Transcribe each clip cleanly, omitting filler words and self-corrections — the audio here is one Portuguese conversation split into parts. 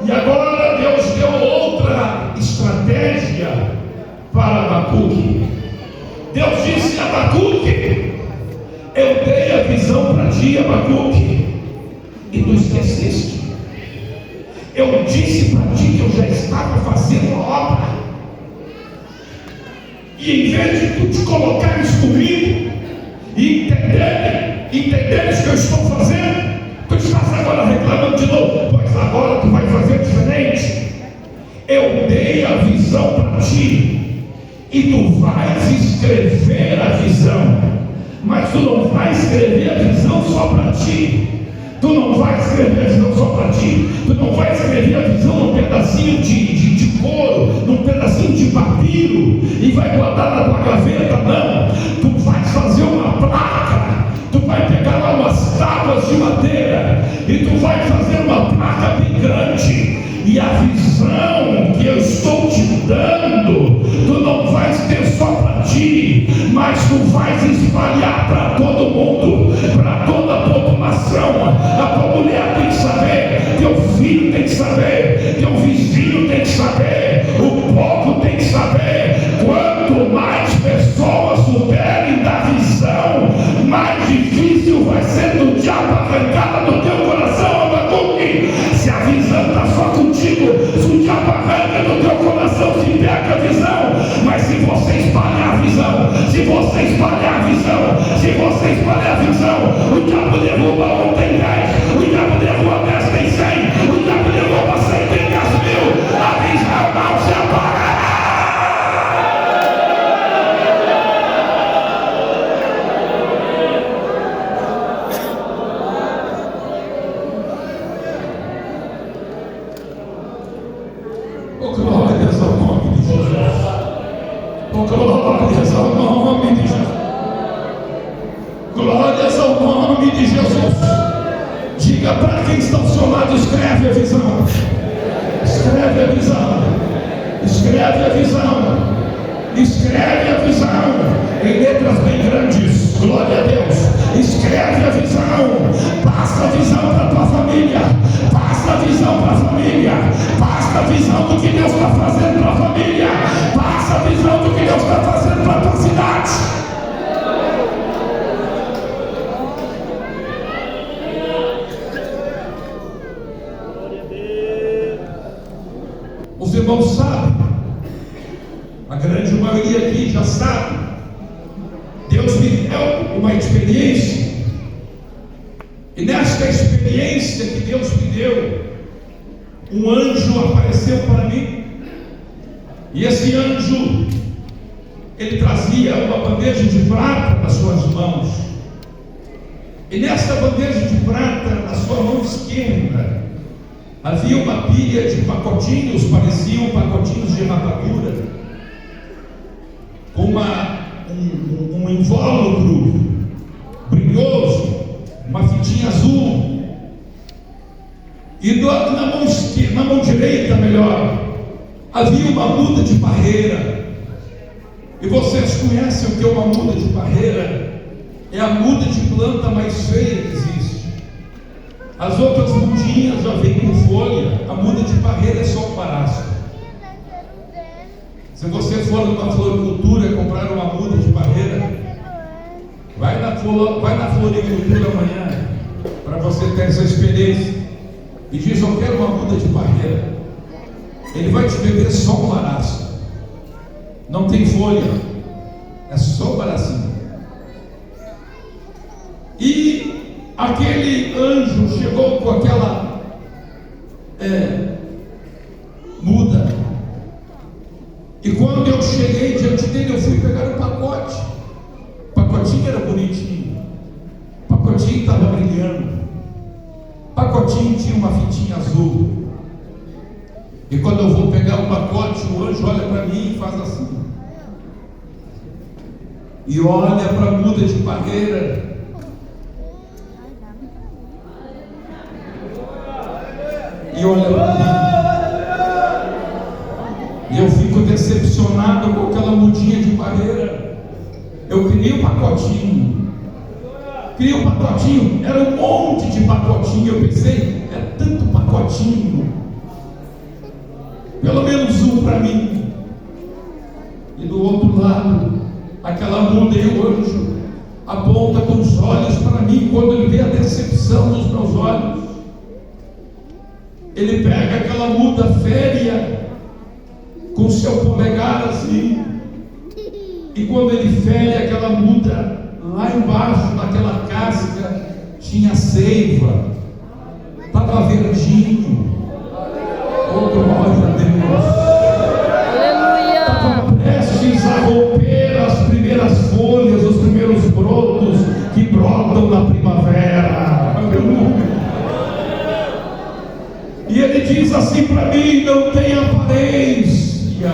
E agora Deus deu outra estratégia para Abacuque. Deus disse a Abacuque: eu dei a visão para ti, Abacuque, e tu esqueceste. Eu disse para ti que eu já estava fazendo a obra, e em vez de tu te colocares comigo e entenderes o que eu estou fazendo, tu estás agora reclamando de novo. Pois agora tu vai fazer diferente. Eu dei a visão para ti, e tu vais escrever a visão, mas tu não vais escrever a visão só para ti. Tu não vai escrever a visão só para ti. Tu não vai escrever a visão num pedacinho de couro, num pedacinho de papiro e vai guardar na tua gaveta. Não. Tu vais fazer uma placa. Tu vai pegar lá umas tábuas de madeira e tu vai fazer uma placa bem grande. E a visão que eu estou te dando, tu não vais ter só para ti, mas tu vais espalhar para todo mundo, para toda a população. A tua mulher tem que saber, teu filho tem que saber, teu vizinho tem que saber, o povo tem que saber. Quanto mais pessoas souberem da visão, mais difícil vai ser do diabo arrancada do teu coração, Abacuque. Se a visão está só contigo, se o diabo arranca do teu coração, se pega a visão. Mas se você espalhar a visão, se você espalhar a visão, se você espalhar a visão, o diabo derruba um, tem 10, o diabo derruba 10, tem 100, o diabo derruba 100, tem 10 mil. A visão não se apagará. Glórias ao nome de Jesus. Glórias ao nome de Jesus. Glórias ao nome de Jesus. Diga para quem está ao seu lado: escreve a visão. Escreve a visão. Escreve a visão. Escreve a visão em letras bem grandes. Glória a Deus. Escreve a visão. Passa a visão para a tua família. Passa a visão para a família. Passa a visão do que Deus está fazendo para a família. Passa a visão do que Deus está fazendo para a tua cidade. Os irmãos sabem, a grande maioria aqui já sabe. Deus me deu uma experiência, e nesta experiência que Deus me deu, um anjo apareceu para mim, e esse anjo, ele trazia uma bandeja de prata nas suas mãos, e nesta bandeja de prata, na sua mão esquerda, havia uma pilha de pacotinhos, pareciam pacotinhos de rapadura, com um invólucro brilhoso, uma fitinha azul, e na mão direita, melhor, havia uma muda de parreira. E vocês conhecem o que é uma muda de parreira? É a muda de planta mais feia que existe. As outras mudinhas já vêm com folha, a muda de parreira é só o baraço. Se você for numa floricultura comprar uma muda de parreira, vai na floricultura amanhã, para você ter essa experiência, e diz: eu quero uma muda de parreira. Ele vai te vender só um baraço, não tem folha, é só o baracinho. E aquele anjo chegou com aquela muda, e quando eu cheguei diante dele, eu fui pegar um pacote. O pacotinho era bonitinho, o pacotinho estava brilhando, o pacotinho tinha uma fitinha azul. E quando eu vou pegar o pacote, o anjo olha para mim e faz assim, e olha para a muda de parreira, e olha para mim, e eu fico decepcionado com aquela mudinha de parreira. Eu criei um pacotinho, era um monte de pacotinho. Eu pensei, é tanto pacotinho, pelo menos um para mim. E do outro lado, aquela muda e o anjo aponta com os olhos para mim. Quando ele vê a decepção nos meus olhos, ele pega aquela muda férrea com seu polegar assim, e quando ele fere aquela muda, lá embaixo naquela casca tinha seiva, estava verdinho. Oh, glória a Deus! Aleluia! Estava prestes a romper as primeiras folhas, os primeiros brotos que brotam na primavera. Aleluia! E ele diz assim para mim: não tem aparência,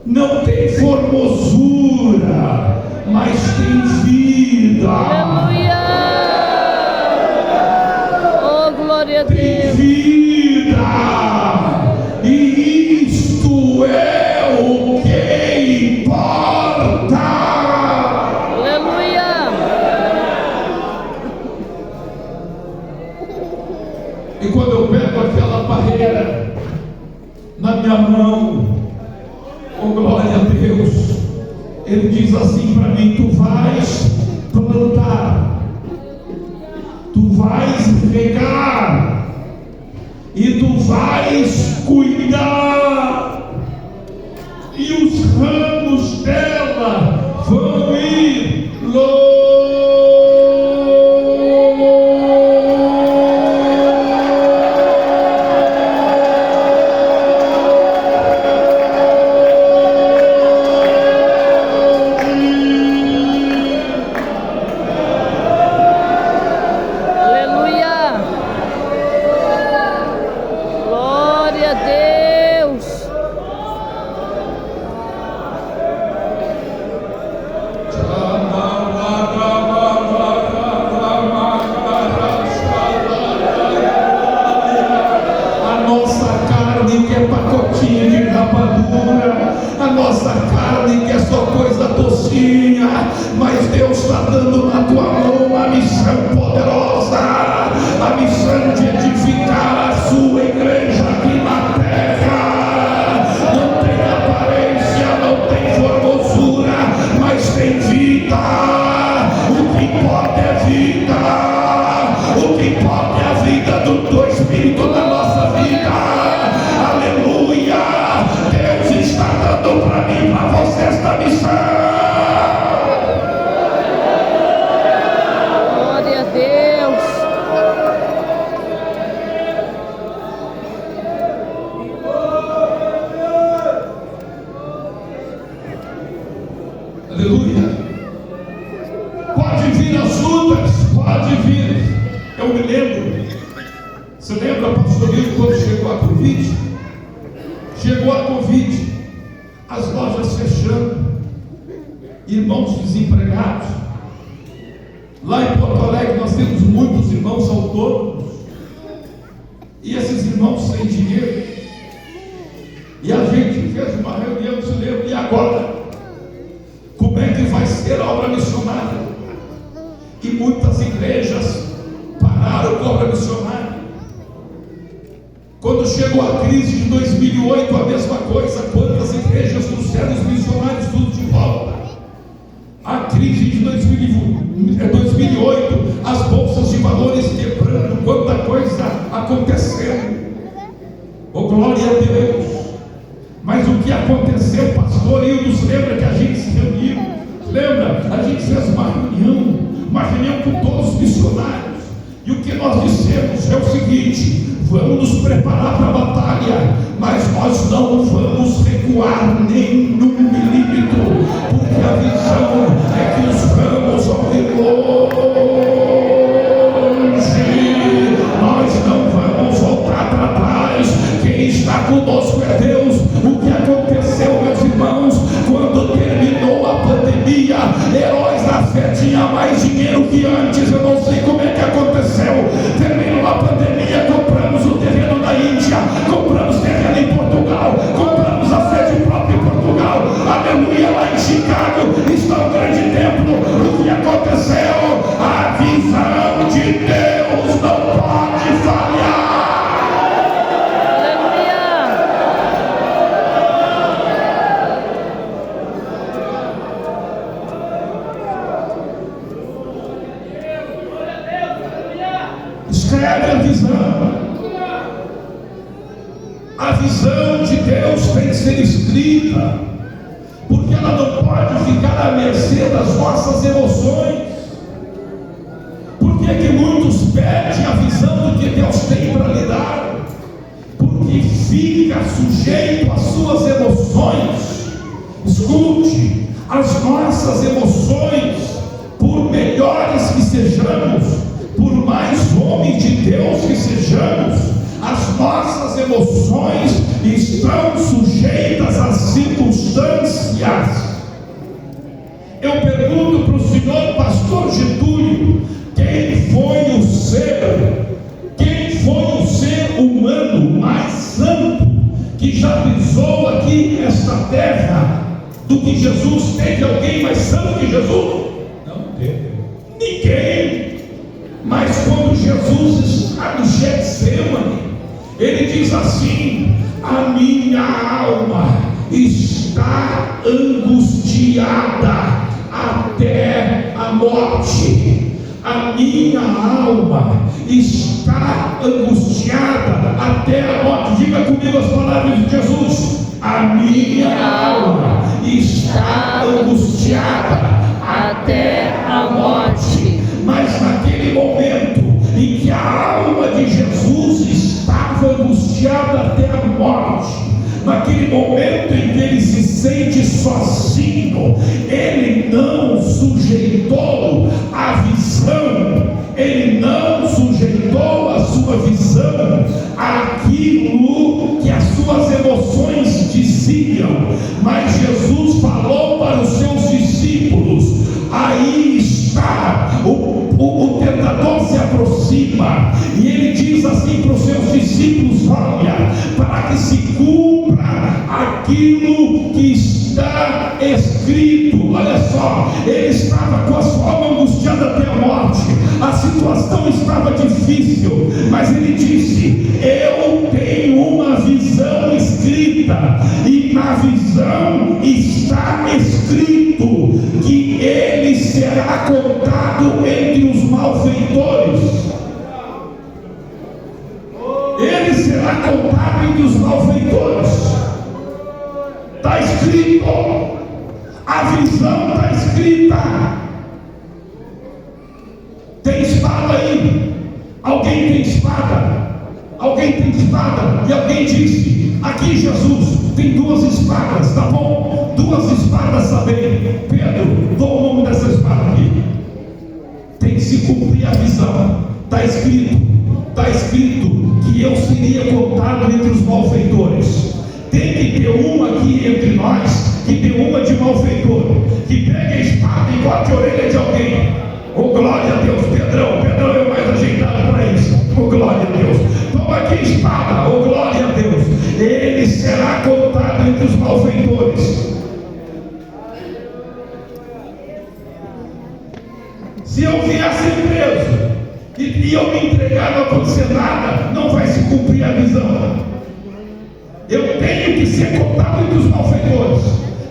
não tem formosura, mas tem vida. Aleluia! Oh, glória a Tem Deus! vida. E isto é o que importa. Aleluia! E quando eu pego aquela barreira na minha mão, oh glória a Deus, ele diz assim para mim: tu vais plantar, tu vais regar, e tu vais cuidar, e os ramos dela vão ir Aleluia! Glória a Deus! A nossa carne quer pacotinho de rapadura, a nossa carne quer só coisa docinha, mas Deus está dando na tua mão uma missão poderosa, a missão de edificar a sua igreja aqui na terra. Não tem aparência, não tem formosura, mas tem vida. O que importa é vida. O que importa é a vida do Espírito na nossa vida. Aleluia! Deus está dando para mim, para você esta missão. Glória a Deus! Aleluia! Pode vir as lutas, pode vir. Eu me lembro. Você lembra, pastor Nilton, quando chegou a Covid? Chegou a Covid, as lojas fechando, irmãos desempregados. Lá em Porto Alegre nós temos muitos irmãos autônomos, e esses irmãos sem dinheiro. E a gente fez uma reunião, se lembra, e agora? Como é que vai ser a obra missionária? E muitas igrejas pararam com a obra missionária. Quando chegou a crise de 2008, a mesma coisa. Quantas igrejas trouxeram os missionários tudo de volta? A crise de 2008, as bolsas de valores quebrando, quanta coisa acontecendo. Oh, glória a Deus! Mas o que aconteceu, pastor Hildos, lembra que a gente se reuniu? Lembra? A gente fez uma reunião com todos os missionários. E o que nós dissemos é o seguinte: vamos nos preparar para a batalha, mas nós não vamos recuar nem num milímetro, porque a visão é que os ramos vão ir longe. Nós não vamos voltar para trás. Quem está conosco é Deus. O que aconteceu, meus irmãos, quando terminou a pandemia, Heróis da Fé tinha mais dinheiro que antes. Eu não sei como é que aconteceu. Terminou a pandemia, compramos o terreno da Índia, compramos terreno em Portugal, compramos a sede própria em Portugal. Aleluia! Lá em Chicago está um grande templo. O que aconteceu? A escreve a visão. A visão de Deus tem que ser escrita, porque ela não pode ficar à mercê das nossas emoções. Por que que muitos perdem a visão do que Deus tem para lhe dar? Porque fica sujeito às suas emoções. Escute, as nossas emoções, por melhores que sejamos, por mais homens de Deus que sejamos, as nossas emoções estão sujeitas às circunstâncias. Eu pergunto para o senhor pastor Getúlio, quem foi o ser humano mais santo que já pisou aqui nesta terra do que Jesus? Teve alguém mais santo que Jesus? Não teve. Ninguém. Mas quando Jesus está no Getsemane, ele diz assim: a minha alma está angustiada até a morte. A minha alma está angustiada até a morte. Diga comigo as palavras de Jesus: a minha alma está angustiada até a morte. Mas naquele momento em que a alma de Jesus estava angustiada até a morte, naquele momento em que ele se sente sozinho, ele não sujeitou a visão, ele não sujeitou a sua visão àquilo que as suas emoções diziam, mas Jesus falou para os seus discípulos: aí está, o tentador se aproxima, e ele diz assim para os seus discípulos: olha, para que se cumpra aquilo que está escrito. Olha só, ele estava com a sua alma angustiada até a morte, a situação estava difícil, mas ele disse: eu tenho uma visão escrita, e na visão está escrito que ele será contado entre os malfeitores. Ele será contado entre os malfeitores. Está escrito, a visão está escrita. Tem espada aí? Alguém tem espada? Alguém tem espada? E alguém disse: aqui Jesus tem 2 espadas, tá bom? 2 espadas também. Pedro, dou o nome dessa espada aqui. Tem que se cumprir a visão. Está escrito que eu seria contado entre os malfeitores. Tem que ter uma aqui entre nós, que tem uma de malfeitor, que pegue a espada e corte a orelha de alguém. Oh, glória a Deus. Pedrão é mais ajeitado para isso. Oh, glória a Deus. Toma aqui a espada. Oh, glória a Deus. Ele será contado entre os malfeitores. Se eu viesse preso e eu me entregar, não acontecer nada, não vai se cumprir a visão. Eu tenho que ser contado entre os malfeitores.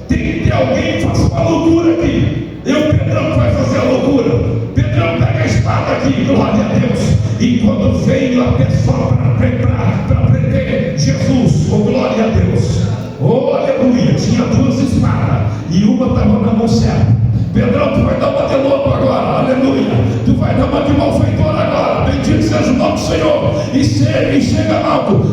Tem que ter alguém que faça uma loucura aqui. Pedrão vai fazer a loucura. Pedrão pega a espada aqui, glória a Deus. E quando veio a pessoa para prender Jesus, oh glória a Deus, oh aleluia, tinha 2 espadas e uma estava na mão certa. Pedrão, tu vai dar uma de louco agora, aleluia. Tu vai dar uma de malfeitor agora. Bendito seja o nome do Senhor. E chega logo.